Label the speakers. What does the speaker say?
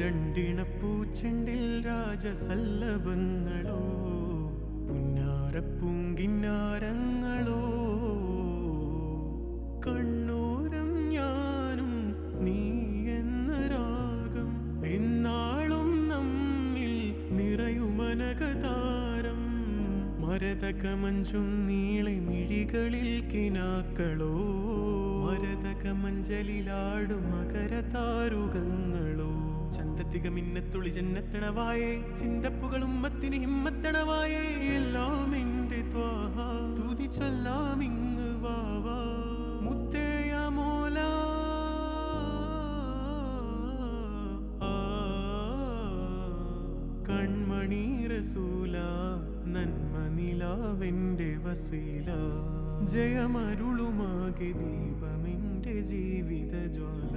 Speaker 1: രണ്ടിണപ്പൂച്ചെണ്ടിൽ രാജസല്ലഭങ്ങളോ പുന്നാരപ്പൂങ്കിന്നാരങ്ങളോ കണ്ണൂരം ഞാനും നീ എന്ന രാഗം എന്നാളും നമ്മിൽ നിറയുമനകതാരം മരതകമഞ്ചും നീളെ മിഴികളിൽ കിനാക്കളോ മരതകമഞ്ചലിലാടും മകരതാരുകങ്ങളോ ചന്തത്തിക മിന്നത്തുളി ജന്നത്തണവായേ ചിന്തപ്പുകളും മത്തിന് ഹിമ്മത്തണവായേ എല്ലാം എന്റെ ത്വാഹ തുതി ചൊല്ലാമിങ് വാവാ മുത്തേയ മോല കൺമണി റസൂല നന്മ നിലാവെന്റെ വസീല ജയമരുളുമാകെ ദീപമെന്റെ ജീവിത ജ്വാല